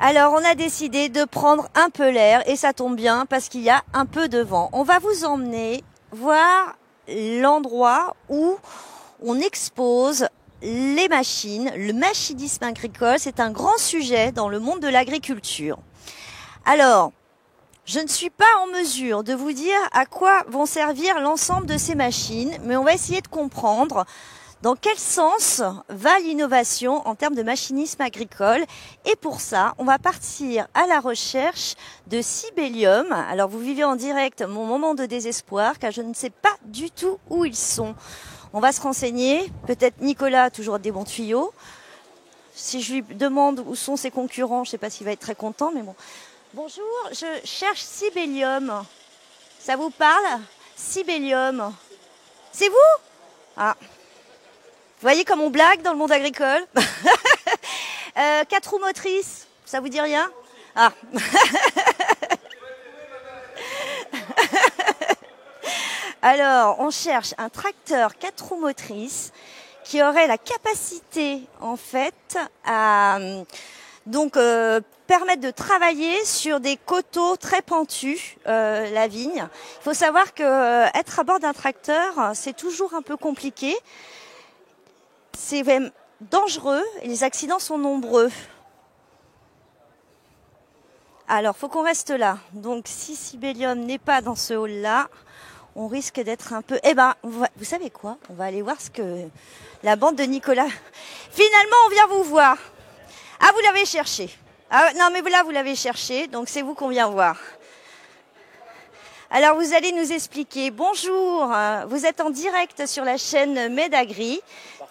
Alors, on a décidé de prendre un peu l'air et ça tombe bien parce qu'il y a un peu de vent. On va vous emmener voir l'endroit où on expose les machines. Le machinisme agricole, c'est un grand sujet dans le monde de l'agriculture. Alors, je ne suis pas en mesure de vous dire à quoi vont servir l'ensemble de ces machines, mais on va essayer de comprendre dans quel sens va l'innovation en termes de machinisme agricole. Et pour ça, on va partir à la recherche de Sibelium. Alors, vous vivez en direct mon moment de désespoir, car je ne sais pas du tout où ils sont. On va se renseigner. Peut-être Nicolas a toujours des bons tuyaux. Si je lui demande où sont ses concurrents, je ne sais pas s'il va être très content, mais bon. Bonjour, je cherche Sibelium. Ça vous parle? Sibelium. C'est vous? Ah. Vous voyez comme on blague dans le monde agricole. 4 roues motrices, ça vous dit rien? Ah. Alors, on cherche un tracteur 4 roues motrices qui aurait la capacité, en fait, à permettre de travailler sur des coteaux très pentus, la vigne. Il faut savoir que être à bord d'un tracteur, c'est toujours un peu compliqué. C'est même dangereux et les accidents sont nombreux. Alors, faut qu'on reste là. Donc, si Sibelium n'est pas dans ce hall-là, on risque d'être un peu... Eh ben, vous savez quoi? On va aller voir ce que la bande de Nicolas... Finalement, on vient vous voir. Ah, vous l'avez cherché. Ah, non, mais là, vous l'avez cherché, donc c'est vous qu'on vient voir. Alors, vous allez nous expliquer. Bonjour, vous êtes en direct sur la chaîne Medagri.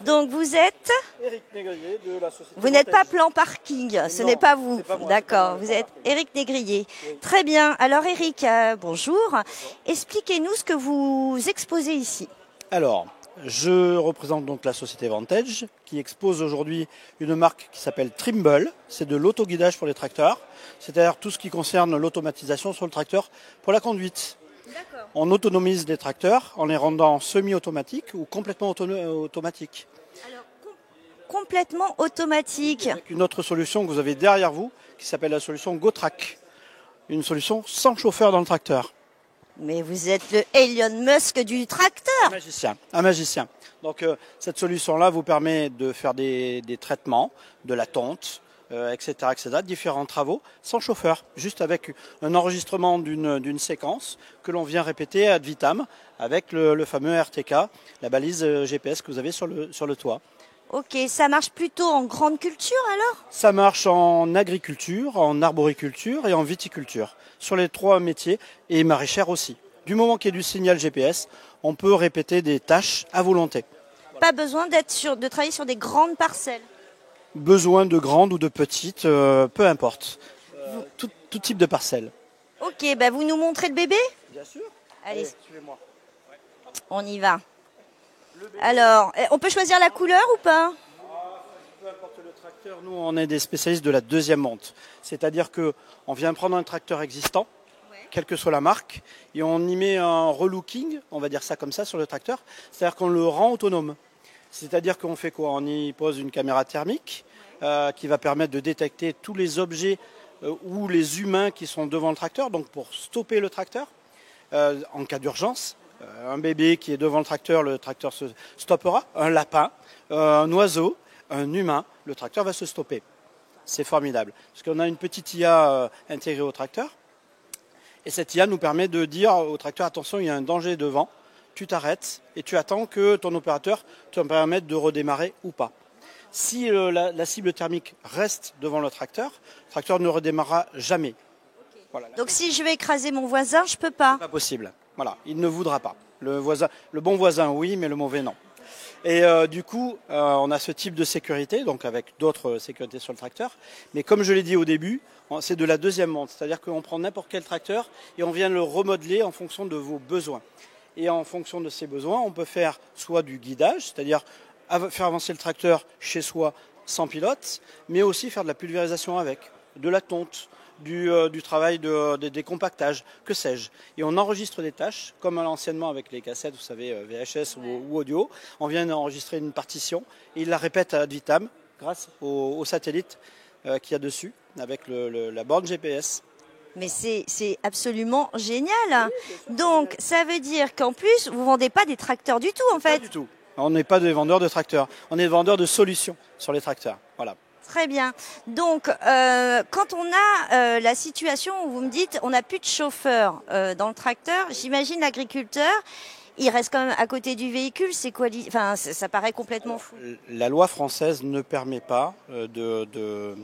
Donc, vous êtes... Éric Négrier de la société. Vous n'êtes pas plan parking, ce n'est pas vous. D'accord, vous êtes Éric Éric Négrier. Oui. Très bien. Alors, Éric, bonjour. Expliquez-nous ce que vous exposez ici. Alors, je représente donc la société Vantage qui expose aujourd'hui une marque qui s'appelle Trimble. C'est de l'autoguidage pour les tracteurs, c'est-à-dire tout ce qui concerne l'automatisation sur le tracteur pour la conduite. D'accord. On autonomise les tracteurs en les rendant semi-automatiques ou complètement automatiques. Alors, complètement automatique. Avec une autre solution que vous avez derrière vous qui s'appelle la solution GoTrack. Une solution sans chauffeur dans le tracteur. Mais vous êtes le Elon Musk du tracteur. Un magicien. Donc cette solution-là vous permet de faire des traitements, de la tonte, etc., différents travaux sans chauffeur, juste avec un enregistrement d'une séquence que l'on vient répéter ad vitam avec le fameux RTK, la balise GPS que vous avez sur le toit. Ok, ça marche plutôt en grande culture alors? Ça marche en agriculture, en arboriculture et en viticulture, sur les 3 métiers, et maraîchère aussi. Du moment qu'il y a du signal GPS, on peut répéter des tâches à volonté. Pas besoin de travailler sur des grandes parcelles. Besoin de grandes ou de petites, peu importe. Tout type de parcelle. Ok, bah vous nous montrez le bébé? Bien sûr. Allez, suivez-moi. on y va. Alors, on peut choisir la couleur ou pas? Peu importe le tracteur, nous on est des spécialistes de la deuxième monte. C'est-à-dire qu'on vient prendre un tracteur existant, quelle que soit la marque, et on y met un relooking, on va dire ça comme ça, sur le tracteur. C'est-à-dire qu'on le rend autonome. C'est-à-dire qu'on fait quoi? On y pose une caméra thermique qui va permettre de détecter tous les objets ou les humains qui sont devant le tracteur, donc pour stopper le tracteur en cas d'urgence. Un bébé qui est devant le tracteur se stoppera. Un lapin, un oiseau, un humain, le tracteur va se stopper. C'est formidable. Parce qu'on a une petite IA intégrée au tracteur. Et cette IA nous permet de dire au tracteur, attention, il y a un danger devant. Tu t'arrêtes et tu attends que ton opérateur te permette de redémarrer ou pas. Si la cible thermique reste devant le tracteur ne redémarrera jamais. Voilà. Donc si je vais écraser mon voisin, je peux pas. C'est pas possible. Voilà, il ne voudra pas. Le bon voisin, oui, mais le mauvais, non. Et du coup, on a ce type de sécurité, donc avec d'autres sécurités sur le tracteur. Mais comme je l'ai dit au début, c'est de la deuxième monte. C'est-à-dire qu'on prend n'importe quel tracteur et on vient le remodeler en fonction de vos besoins. Et en fonction de ces besoins, on peut faire soit du guidage, c'est-à-dire faire avancer le tracteur chez soi sans pilote, mais aussi faire de la pulvérisation avec, de la tonte, du travail des compactages, que sais-je. Et on enregistre des tâches, comme anciennement avec les cassettes, vous savez, VHS ou audio. On vient enregistrer une partition et il la répète ad vitam grâce au satellite qu'il y a dessus. avec la borne GPS. Mais c'est absolument génial. Donc, ça veut dire qu'en plus, vous vendez pas des tracteurs du tout, en fait. Pas du tout. On n'est pas des vendeurs de tracteurs. On est des vendeurs de solutions sur les tracteurs. Voilà. Très bien. Donc, quand on a la situation où vous me dites on n'a plus de chauffeur dans le tracteur, j'imagine l'agriculteur, il reste quand même à côté du véhicule. C'est quoi Enfin, ça paraît complètement fou. La loi française ne permet pas de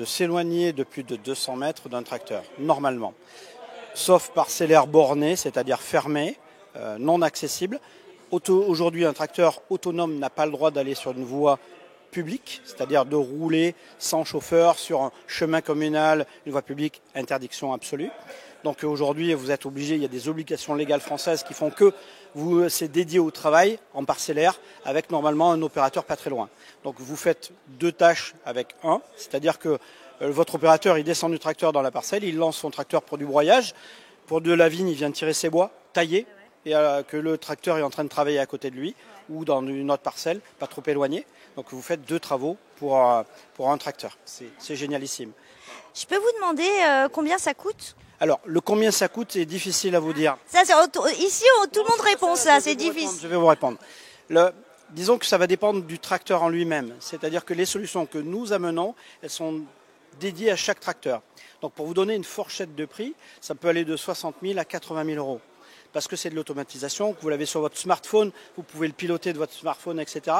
s'éloigner de plus de 200 mètres d'un tracteur, normalement. Sauf parcellaire borné, c'est-à-dire fermé, non accessible. Aujourd'hui, un tracteur autonome n'a pas le droit d'aller sur une voie publique, c'est-à-dire de rouler sans chauffeur sur un chemin communal, une voie publique, interdiction absolue. Donc aujourd'hui, vous êtes obligé, il y a des obligations légales françaises qui font que c'est dédié au travail en parcellaire avec normalement un opérateur pas très loin. Donc vous faites 2 tâches avec un, c'est-à-dire que votre opérateur il descend du tracteur dans la parcelle, il lance son tracteur pour du broyage, pour de la vigne il vient tirer ses bois, tailler, et que le tracteur est en train de travailler à côté de lui ou dans une autre parcelle, pas trop éloignée. Donc vous faites 2 travaux pour un tracteur. C'est génialissime. Je peux vous demander combien ça coûte ? Alors, le combien ça coûte, c'est difficile à vous dire. Ça, ici, tout le monde répond ça, c'est difficile. Je vais vous répondre. Disons que ça va dépendre du tracteur en lui-même. C'est-à-dire que les solutions que nous amenons, elles sont dédiées à chaque tracteur. Donc, pour vous donner une fourchette de prix, ça peut aller de 60 000 à 80 000 euros. Parce que c'est de l'automatisation, que vous l'avez sur votre smartphone, vous pouvez le piloter de votre smartphone, etc.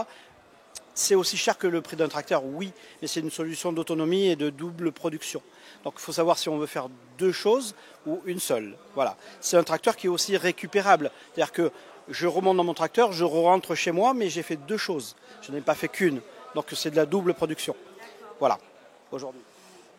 C'est aussi cher que le prix d'un tracteur, oui, mais c'est une solution d'autonomie et de double production. Donc il faut savoir si on veut faire 2 choses ou une seule. Voilà. C'est un tracteur qui est aussi récupérable. C'est-à-dire que je remonte dans mon tracteur, je rentre chez moi, mais j'ai fait 2 choses. Je n'ai pas fait qu'une. Donc c'est de la double production. Voilà, aujourd'hui.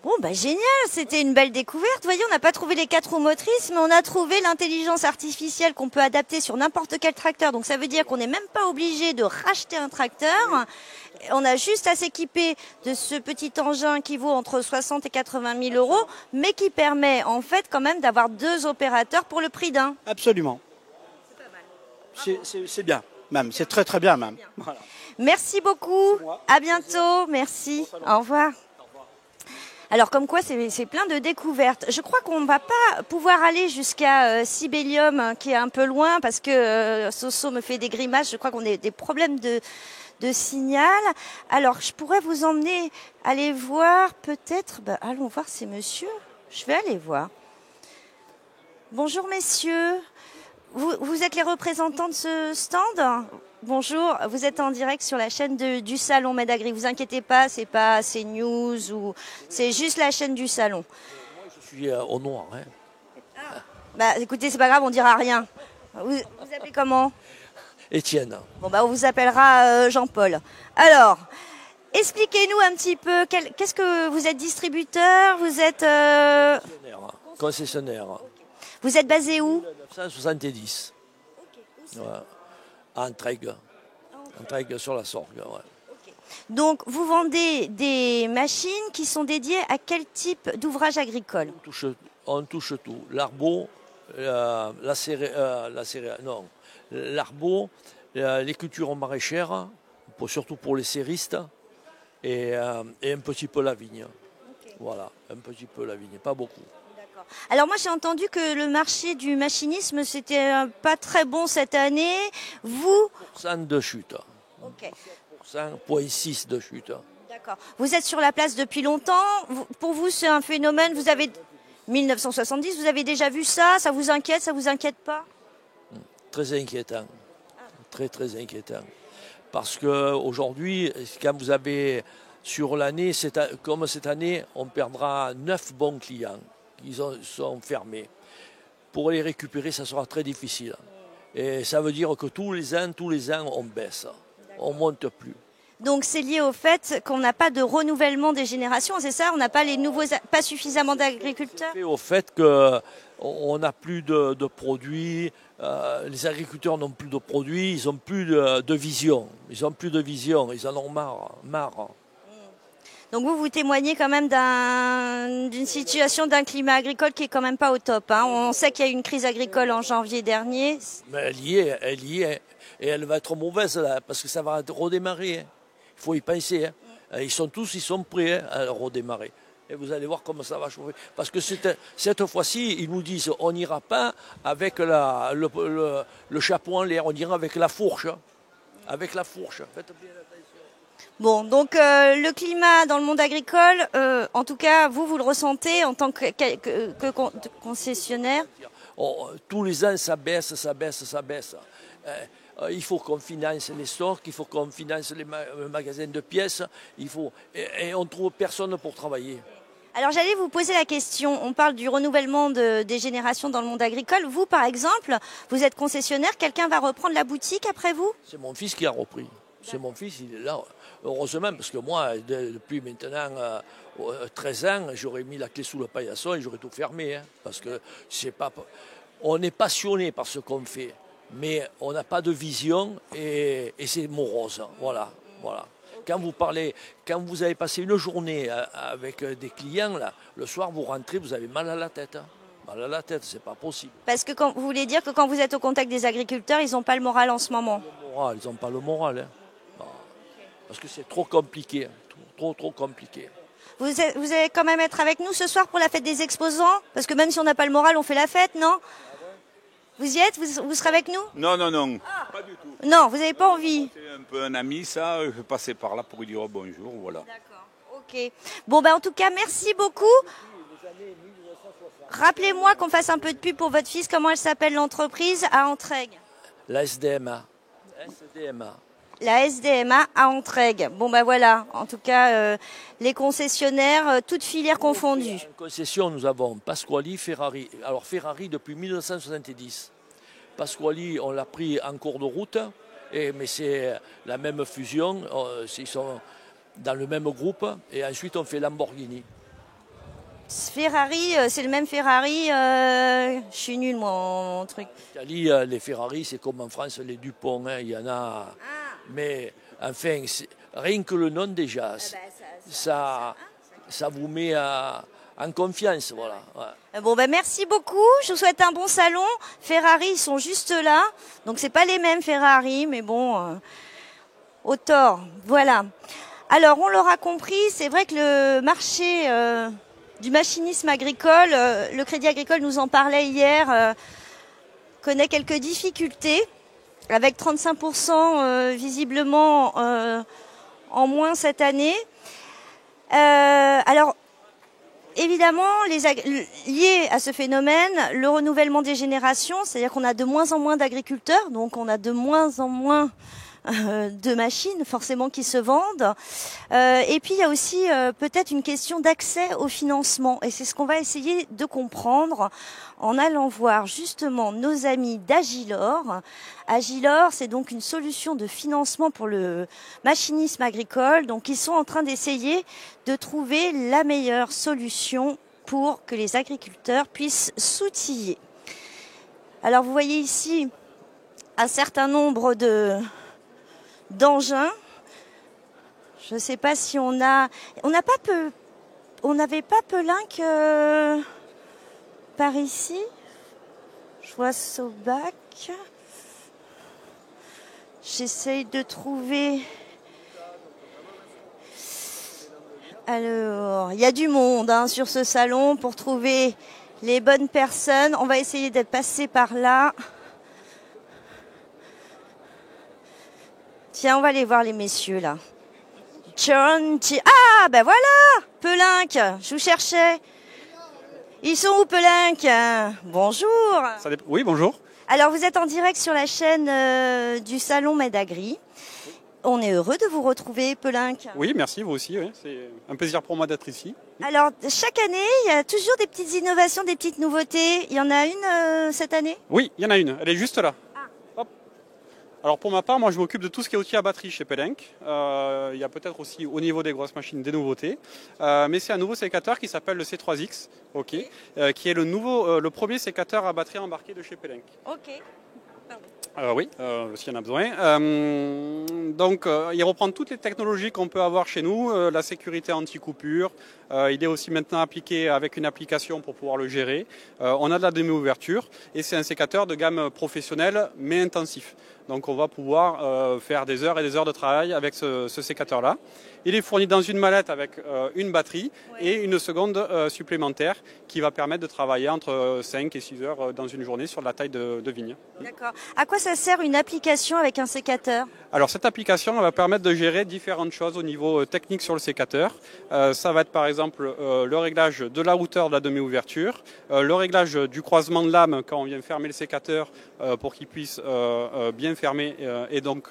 Bon, bah génial, c'était une belle découverte. Vous voyez, on n'a pas trouvé les 4 roues motrices, mais on a trouvé l'intelligence artificielle qu'on peut adapter sur n'importe quel tracteur. Donc ça veut dire qu'on n'est même pas obligé de racheter un tracteur. On a juste à s'équiper de ce petit engin qui vaut entre 60 et 80 000 euros, mais qui permet en fait quand même d'avoir 2 opérateurs pour le prix d'un. Absolument. C'est pas mal. C'est bien, même. C'est très très bien, même. Voilà. Merci beaucoup. À bientôt. Merci. Au revoir. Alors comme quoi c'est plein de découvertes. Je crois qu'on ne va pas pouvoir aller jusqu'à Sibelium qui est un peu loin parce que Soso me fait des grimaces. Je crois qu'on a des problèmes de signal. Alors je pourrais vous emmener aller voir peut-être. Allons voir ces messieurs. Je vais aller voir. Bonjour messieurs. Vous êtes les représentants de ce stand ? Bonjour, vous êtes en direct sur la chaîne du Salon Medagri. Vous inquiétez pas, c'est pas CNews ou c'est juste la chaîne du Salon. Moi, je suis au noir. Bah, écoutez, c'est pas grave, on dira rien. Vous appelez comment ? Étienne. Bon, on vous appellera Jean-Paul. Alors, expliquez-nous un petit peu. Qu'est-ce que vous êtes distributeur ? Vous êtes Concessionnaire. Vous êtes basé où ? 1970. Ouais. En Trègue sur la Sorgue. Ouais. Okay. Donc, vous vendez des machines qui sont dédiées à quel type d'ouvrage agricole ? On touche tout. L'arbo, l'arbo, les cultures maraîchères, surtout pour les céristes, et un petit peu la vigne. Okay. Voilà, un petit peu la vigne, pas beaucoup. Alors moi j'ai entendu que le marché du machinisme c'était pas très bon cette année. Vous 100% de chute. Ok. 0,6 de chute. D'accord. Vous êtes sur la place depuis longtemps. Pour vous c'est un phénomène. Vous avez 1970. Vous avez déjà vu ça ? Ça vous inquiète ? Ça vous inquiète pas ? Très inquiétant. Très très inquiétant. Parce que aujourd'hui, quand vous avez sur l'année, comme cette année, on perdra 9 bons clients. Ils sont fermés. Pour les récupérer, ça sera très difficile. Et ça veut dire que tous les ans, on baisse. On ne monte plus. Donc c'est lié au fait qu'on n'a pas de renouvellement des générations, c'est ça ? On n'a pas pas suffisamment d'agriculteurs ? C'est au fait qu'on n'a plus de produits, les agriculteurs n'ont plus de produits, ils n'ont plus de vision. Ils n'ont plus de vision, ils en ont marre. Donc vous témoignez quand même d'une situation, d'un climat agricole qui est quand même pas au top. Hein. On sait qu'il y a eu une crise agricole en janvier dernier. Mais elle y est. Et elle va être mauvaise là, parce que ça va redémarrer. Il faut y penser. Ils sont prêts à redémarrer. Et vous allez voir comment ça va chauffer. Parce que cette fois-ci, ils nous disent on n'ira pas avec le chapeau en l'air, on ira avec la fourche. Avec la fourche. Faites bien attention. Bon, donc le climat dans le monde agricole, en tout cas, vous le ressentez en tant que concessionnaire? Tous les ans, ça baisse, ça baisse, ça baisse. Il faut qu'on finance les stocks, il faut qu'on finance les magasins de pièces, et on ne trouve personne pour travailler. Alors j'allais vous poser la question, on parle du renouvellement des générations dans le monde agricole. Vous, par exemple, vous êtes concessionnaire, quelqu'un va reprendre la boutique après vous? C'est mon fils qui a repris. C'est mon fils, il est là. Heureusement, parce que moi, depuis maintenant 13 ans, j'aurais mis la clé sous le paillasson et j'aurais tout fermé. Hein, parce que on est passionné par ce qu'on fait, mais on n'a pas de vision et c'est morose. Voilà. Quand vous avez passé une journée avec des clients, là, le soir vous rentrez, vous avez mal à la tête. Hein. Mal à la tête, c'est pas possible. Parce que vous voulez dire que quand vous êtes au contact des agriculteurs, ils n'ont pas le moral en ce moment? Ils n'ont pas le moral. Hein. Parce que c'est trop compliqué. Trop compliqué. Vous allez quand même être avec nous ce soir pour la fête des exposants? Parce que même si on n'a pas le moral, on fait la fête, non? Vous y êtes? Vous serez avec nous? Non, pas du tout. Non, vous n'avez pas envie? C'est un peu un ami, ça. Je passais par là pour lui dire bonjour, voilà. D'accord, ok. Bon, en tout cas, merci beaucoup. Rappelez-moi qu'on fasse un peu de pub pour votre fils. Comment elle s'appelle l'entreprise à Entraigues? La SDMA. La SDMA à Entraigues. Bon, voilà. En tout cas, les concessionnaires, toutes filières confondues. En concession, nous avons Pasquali, Ferrari. Alors, Ferrari depuis 1970. Pasquali, on l'a pris en cours de route, mais c'est la même fusion. Ils sont dans le même groupe. Et ensuite, on fait Lamborghini. Ferrari, c'est le même Ferrari. Je suis nul, moi, en truc. En Italie, les Ferrari, c'est comme en France, les Dupont. Hein, il y en a. Mais enfin, rien que le nom déjà, ça vous met en confiance. Voilà. Ouais. Bon, merci beaucoup. Je vous souhaite un bon salon. Ferrari, ils sont juste là. Donc, c'est pas les mêmes Ferrari, mais bon, au tort. Voilà. Alors, on l'aura compris, c'est vrai que le marché du machinisme agricole, le Crédit Agricole nous en parlait hier, connaît quelques difficultés, avec 35% visiblement en moins cette année. Alors, évidemment, lié à ce phénomène, le renouvellement des générations, c'est-à-dire qu'on a de moins en moins d'agriculteurs, donc on a de moins en moins de machines forcément qui se vendent. Et puis il y a aussi peut-être une question d'accès au financement. Et c'est ce qu'on va essayer de comprendre en allant voir justement nos amis d'Agilor. Agilor, c'est donc une solution de financement pour le machinisme agricole. Donc ils sont en train d'essayer de trouver la meilleure solution pour que les agriculteurs puissent s'outiller. Alors vous voyez ici un certain nombre d'engins. Je ne sais pas si on n'avait pas Pelinck par ici. Je vois Sobac. J'essaye de trouver. Alors, il y a du monde sur ce salon pour trouver les bonnes personnes. On va essayer de passer par là. Tiens, on va aller voir les messieurs là. Ah, voilà, Pelinck, je vous cherchais. Ils sont où, Pelinck? Bonjour. Oui, bonjour. Alors, vous êtes en direct sur la chaîne du Salon Medagri. On est heureux de vous retrouver, Pelinck. Oui, merci, vous aussi. Oui. C'est un plaisir pour moi d'être ici. Alors, chaque année, il y a toujours des petites innovations, des petites nouveautés. Il y en a une cette année? Oui, il y en a une. Elle est juste là. Hop. Alors, pour ma part, moi, je m'occupe de tout ce qui est outils à batterie chez Pelinck. Il y a peut-être aussi, au niveau des grosses machines, des nouveautés. Mais c'est un nouveau sécateur qui s'appelle le C3X, qui est le premier sécateur à batterie embarqué de chez Pelinck. Ok. Oui, s'il y en a besoin. Donc, il reprend toutes les technologies qu'on peut avoir chez nous, la sécurité anti-coupure. Il est aussi maintenant appliqué avec une application pour pouvoir le gérer. On a de la demi-ouverture et c'est un sécateur de gamme professionnelle mais intensif. Donc on va pouvoir faire des heures et des heures de travail avec ce sécateur-là. Il est fourni dans une mallette avec une batterie et une seconde supplémentaire qui va permettre de travailler entre 5 et 6 heures dans une journée sur la taille de vigne. D'accord. À quoi ça sert une application avec un sécateur? Alors cette application elle va permettre de gérer différentes choses au niveau technique sur le sécateur. Ça va être par exemple le réglage de la hauteur de la demi-ouverture, le réglage du croisement de lame quand on vient fermer le sécateur pour qu'il puisse bien fermer et donc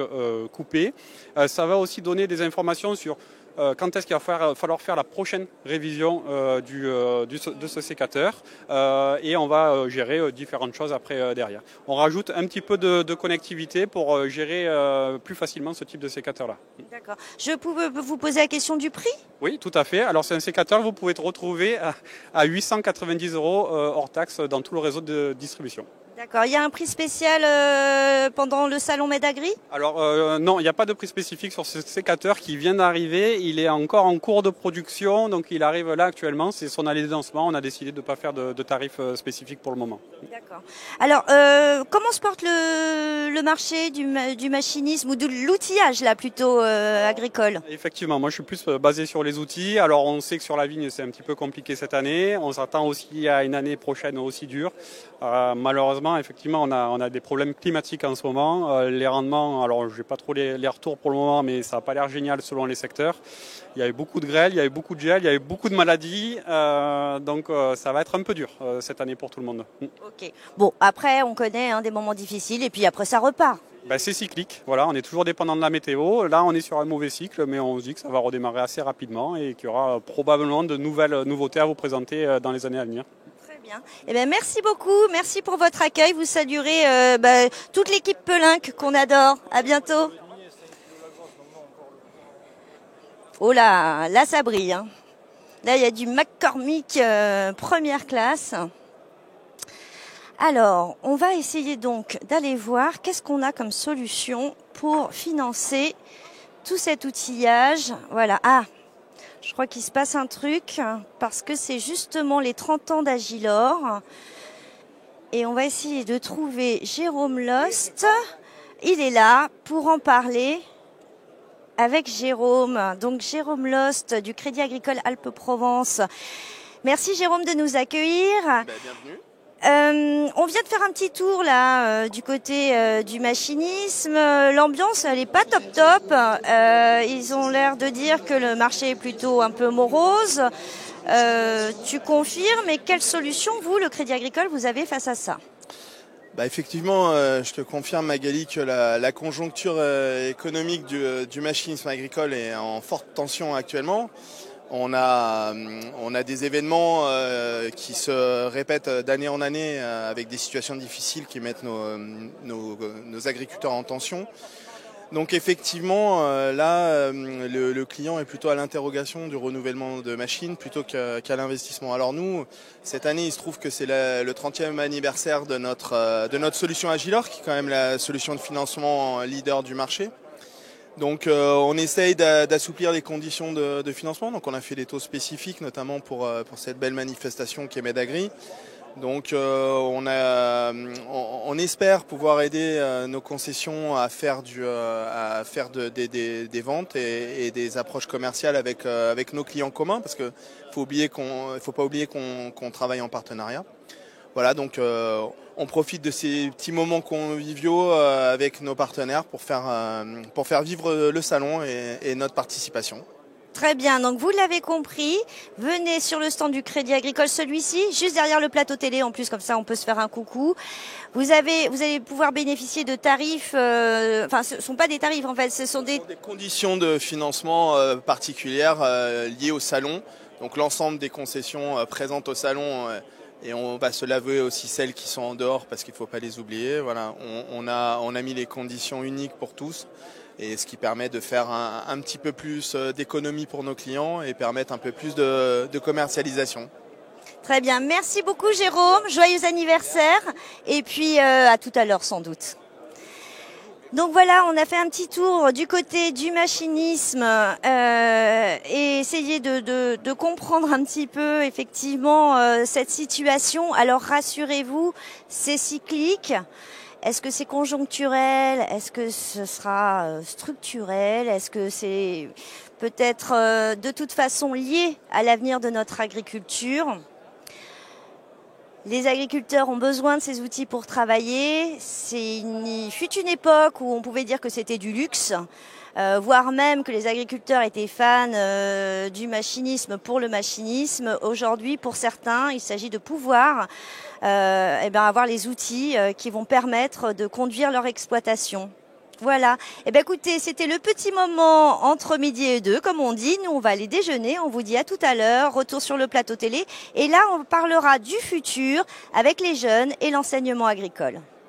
couper. Ça va aussi donner des informations sur quand est-ce qu'il va falloir faire la prochaine révision de ce sécateur et on va gérer différentes choses après derrière. On rajoute un petit peu de connectivité pour gérer plus facilement ce type de sécateur-là. D'accord. Je peux vous poser la question du prix? Oui, tout à fait. Alors c'est un sécateur que vous pouvez retrouver à 890 € hors taxe dans tout le réseau de distribution. D'accord. Il y a un prix spécial pendant le salon Medagri? Alors non, il n'y a pas de prix spécifique sur ce sécateur qui vient d'arriver. Il est encore en cours de production, donc il arrive là actuellement. C'est son année de lancement. On a décidé de ne pas faire de tarifs spécifiques pour le moment. D'accord. Alors, comment se porte le marché du machinisme ou de l'outillage là plutôt agricole? Effectivement, moi je suis plus basé sur les outils. Alors on sait que sur la vigne c'est un petit peu compliqué cette année. On s'attend aussi à une année prochaine aussi dure. Malheureusement, effectivement, on a des problèmes climatiques en ce moment. Les rendements, alors je n'ai pas trop les retours pour le moment, mais ça n'a pas l'air génial selon les secteurs. Il y a eu beaucoup de grêle, il y a eu beaucoup de gel, il y a eu beaucoup de maladies. Donc ça va être un peu dur cette année pour tout le monde. Ok. Bon, après, on connaît des moments difficiles et puis après, ça repart. Ben, c'est cyclique, voilà, on est toujours dépendant de la météo. Là, on est sur un mauvais cycle, mais on se dit que ça va redémarrer assez rapidement et qu'il y aura probablement de nouvelles nouveautés à vous présenter dans les années à venir. Bien. Eh bien, merci beaucoup, merci pour votre accueil. Vous saluerez toute l'équipe Pelinck qu'on adore. À bientôt. Oh là ça brille. Hein. Là, il y a du McCormick première classe. Alors, on va essayer donc d'aller voir qu'est-ce qu'on a comme solution pour financer tout cet outillage. Voilà. Ah, je crois qu'il se passe un truc parce que c'est justement les 30 ans d'Agilor. Et on va essayer de trouver Jérôme Lost. Il est là pour en parler avec Jérôme. Donc Jérôme Lost du Crédit Agricole Alpes-Provence. Merci Jérôme de nous accueillir. Bienvenue. On vient de faire un petit tour là du côté du machinisme. L'ambiance elle est pas top. Ils ont l'air de dire que le marché est plutôt un peu morose. Tu confirmes, mais quelle solution vous, le Crédit Agricole, vous avez face à ça? Effectivement, je te confirme Magali que la conjoncture économique du machinisme agricole est en forte tension actuellement. On a des événements qui se répètent d'année en année avec des situations difficiles qui mettent nos agriculteurs en tension. Donc effectivement, là, le client est plutôt à l'interrogation du renouvellement de machines plutôt qu'à l'investissement. Alors nous, cette année, il se trouve que c'est le 30e anniversaire de notre solution Agilor, qui est quand même la solution de financement leader du marché. Donc on essaye d'assouplir les conditions de financement. Donc on a fait des taux spécifiques, notamment pour cette belle manifestation qui est Medagri. Donc on espère pouvoir aider nos concessions à faire des ventes et des approches commerciales avec nos clients communs, parce que faut pas oublier qu'on travaille en partenariat. Voilà, donc on profite de ces petits moments conviviaux avec nos partenaires pour faire vivre le salon et notre participation. Très bien, donc vous l'avez compris, venez sur le stand du Crédit Agricole, celui-ci, juste derrière le plateau télé, en plus comme ça on peut se faire un coucou. Vous allez pouvoir bénéficier de tarifs, ce ne sont pas des tarifs en fait, ce sont des conditions de financement particulières liées au salon. Donc l'ensemble des concessions présentes au salon, et on va se l'avouer aussi celles qui sont en dehors parce qu'il ne faut pas les oublier. Voilà, on a mis les conditions uniques pour tous. Et ce qui permet de faire un petit peu plus d'économie pour nos clients et permettre un peu plus de commercialisation. Très bien, merci beaucoup Jérôme, joyeux anniversaire et puis à tout à l'heure sans doute. Donc voilà, on a fait un petit tour du côté du machinisme et essayer de comprendre un petit peu effectivement cette situation. Alors rassurez-vous, c'est cyclique. Est-ce que c'est conjoncturel? Est-ce que ce sera structurel? Est-ce que c'est peut-être de toute façon lié à l'avenir de notre agriculture? Les agriculteurs ont besoin de ces outils pour travailler. Il fut une époque où on pouvait dire que c'était du luxe, voire même que les agriculteurs étaient fans du machinisme pour le machinisme. Aujourd'hui, pour certains, il s'agit de pouvoir avoir les outils qui vont permettre de conduire leur exploitation. Voilà. Écoutez, c'était le petit moment entre midi et 2, comme on dit. Nous, on va aller déjeuner. On vous dit à tout à l'heure. Retour sur le plateau télé. Et là, on parlera du futur avec les jeunes et l'enseignement agricole.